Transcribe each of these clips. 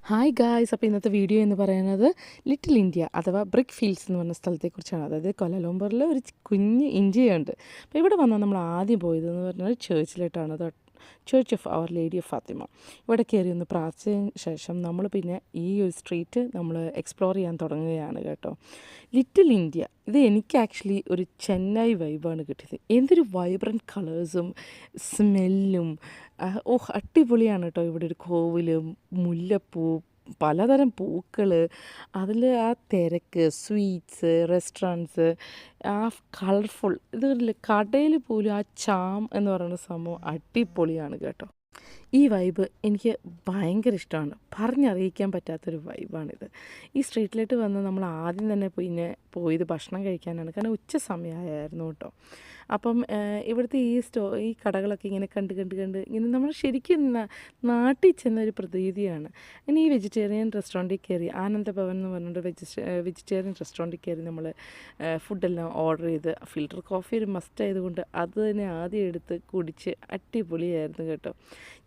Hi guys, അപ്പോൾ ഇന്നത്തെ video എന്ന് പറയുന്നത് ലിറ്റിൽ ഇന്ത്യ അഥവാ ബ്രിക്ക് ഫീൽഡ്സ് എന്ന് പറഞ്ഞ സ്ഥലത്തെക്കുറിച്ചാണ്. അതായത് കൊലലംപൂരിൽ ഒരു കുഞ്ഞ് ഇന്ത്യയുണ്ട്. അപ്പോൾ ഇവിടെ വന്നാൽ നമ്മൾ ആദ്യം പോയതെന്ന് പറഞ്ഞാൽ ചേർച്ചിലോട്ടാണ്. അത് church of our lady of Fatima. ഇവിടെ കയറി ഒന്ന് പ്രാർത്ഥിച്ചതിന് ശേഷം നമ്മൾ പിന്നെ ഈ ഒരു സ്ട്രീറ്റ് നമ്മൾ എക്സ്പ്ലോർ ചെയ്യാൻ തുടങ്ങുകയാണ് കേട്ടോ. ലിറ്റിൽ ഇന്ത്യ ഇത് എനിക്ക് ആക്ച്വലി ഒരു ചെന്നൈ വൈബാണ് കിട്ടിയത്. എന്തൊരു വൈബ്രൻറ്റ് കളേഴ്സും സ്മെല്ലും. അടിപൊളിയാണ് കേട്ടോ. ഇവിടെ ഒരു കോവിൽ, മുല്ലപ്പൂ, പലതരം പൂക്കൾ, അതിൽ ആ തിരക്ക്, സ്വീറ്റ്സ്, റെസ്റ്റോറൻറ്റ്സ്, ആ കളർഫുൾ ഇത് കടയിൽ പോലും ആ ചാം എന്ന് പറയുന്ന സംഭവം അടിപൊളിയാണ് കേട്ടോ. ഈ വൈബ് എനിക്ക് ഭയങ്കര ഇഷ്ടമാണ്. പറഞ്ഞറിയിക്കാൻ പറ്റാത്തൊരു വൈബാണിത്. ഈ സ്ട്രീറ്റിലോട്ട് വന്ന് നമ്മൾ ആദ്യം തന്നെ പിന്നെ പോയത് ഭക്ഷണം കഴിക്കാനാണ്. കാരണം ഉച്ച സമയമായിരുന്നു കേട്ടോ. അപ്പം ഇവിടുത്തെ ഈ കടകളൊക്കെ ഇങ്ങനെ കണ്ട് ഇങ്ങനെ നമ്മൾ ശരിക്കും നാട്ടിൽ ചെന്നൊരു പ്രതീതിയാണ്. ഇനി ഈ വെജിറ്റേറിയൻ റെസ്റ്റോറൻറ്റിൽ കയറി, ആനന്ദഭവൻ എന്ന് പറഞ്ഞിട്ട് വെജിറ്റേറിയൻ റെസ്റ്റോറൻറ്റിൽ കയറി നമ്മൾ ഫുഡെല്ലാം ഓർഡർ ചെയ്ത്, ഫിൽറ്റർ കോഫി ഒരു മസ്റ്റ് ആയതുകൊണ്ട് അത് തന്നെ ആദ്യം എടുത്ത് കുടിച്ച് അടിപൊളിയായിരുന്നു കേട്ടോ.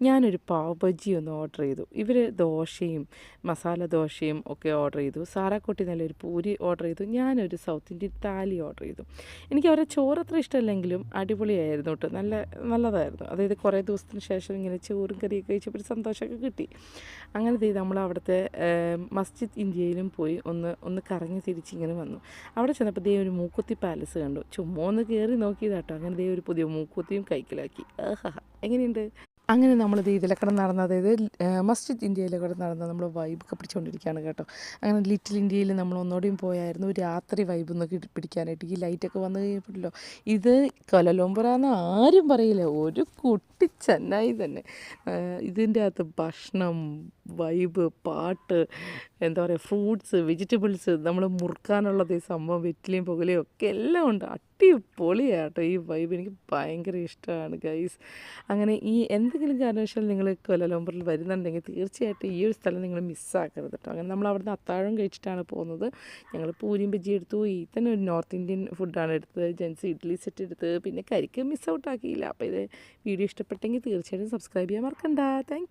ഞാനൊരു പാവ് ബജി ഒന്ന് ഓർഡർ ചെയ്തു. ഇവർ ദോശയും മസാല ദോശയും ഒക്കെ ഓർഡർ ചെയ്തു. സാറാക്കുട്ടി നല്ലൊരു പൂരി ഓർഡർ ചെയ്തു. ഞാനൊരു സൗത്ത് ഇന്ത്യൻ താലി ഓർഡർ ചെയ്തു. എനിക്ക് അവരുടെ ചോറ് അത്ര ഇഷ്ടമല്ലെങ്കിലും അടിപൊളിയായിരുന്നു കേട്ടോ. നല്ലതായിരുന്നു. അതായത് കുറേ ദിവസത്തിന് ശേഷം ഇങ്ങനെ ചോറും കറിയൊക്കെ കഴിച്ചപ്പോൾ ഒരു സന്തോഷമൊക്കെ കിട്ടി. അങ്ങനെ നമ്മൾ അവിടുത്തെ മസ്ജിദ് ഇന്ത്യയിലും പോയി ഒന്ന് കറങ്ങി തിരിച്ചിങ്ങനെ വന്നു. അവിടെ ചെന്നപ്പോൾ ഒരു മൂക്കുത്തി പാലസ് കണ്ടു. ചുമ്മാ ഒന്ന് കയറി നോക്കിയതാട്ടോ. അങ്ങനെ ഒരു പുതിയ മൂക്കുത്തിയും കൈക്കലാക്കി. എങ്ങനെയുണ്ട്? അങ്ങനെ നമ്മൾ ഇതിലെ കിടന്ന് നടന്ന്, അതായത് മസ്ജിദ് ഇന്ത്യയിലെ കിടന്ന് നടന്ന് നമ്മൾ വൈബൊക്കെ പിടിച്ചുകൊണ്ടിരിക്കുകയാണ് കേട്ടോ. അങ്ങനെ ലിറ്റിൽ ഇന്ത്യയിൽ നമ്മൾ ഒന്നുകൂടിയും പോയായിരുന്നു രാത്രി വൈബ് ഒന്ന് പിടിക്കാനായിട്ട്. ഈ ലൈറ്റൊക്കെ വന്നു കഴിഞ്ഞപ്പോഴല്ലോ ഇത് കൊലലംപൂറാന്ന് ആരും പറയില്ല, ഒരു കുട്ടി ചെന്നൈ തന്നെ. ഇതിൻ്റെ അകത്ത് ഭക്ഷണം, വൈബ്, പാട്ട്, എന്താ പറയുക, ഫ്രൂട്ട്സ്, വെജിറ്റബിൾസ്, നമ്മൾ മുറുക്കാനുള്ളത്, ഈ സംഭവം വെറ്റിലയും പുകലയും ഒക്കെ എല്ലാം ഉണ്ട്. അടിപൊളിയാട്ടോ ഈ വൈബ്. എനിക്ക് ഭയങ്കര ഇഷ്ടമാണ് ഗൈസ്. അങ്ങനെ ഈ എന്തെങ്കിലും കാരണവശാൽ നിങ്ങൾ കൊലലംപൂരിൽ വരുന്നുണ്ടെങ്കിൽ തീർച്ചയായിട്ടും ഈ ഒരു സ്ഥലം നിങ്ങൾ മിസ്സാക്കരുത് കേട്ടോ. അങ്ങനെ നമ്മൾ അവിടുന്ന് അത്താഴം കഴിച്ചിട്ടാണ് പോകുന്നത്. ഞങ്ങൾ പൂരിയും ബജി എടുത്തു. ഈ തന്നെ ഒരു നോർത്ത് ഇന്ത്യൻ ഫുഡാണ് എടുത്തത്. ജെൻസ് ഇഡ്ഡലി സെറ്റ് എടുത്ത്, പിന്നെ കരിക്ക് മിസ് ഔട്ട് ആക്കിയില്ല. അപ്പോൾ ഇത് വീഡിയോ ഇഷ്ടപ്പെട്ടെങ്കിൽ തീർച്ചയായിട്ടും സബ്സ്ക്രൈബ് ചെയ്യാൻ മറക്കണ്ട. താങ്ക്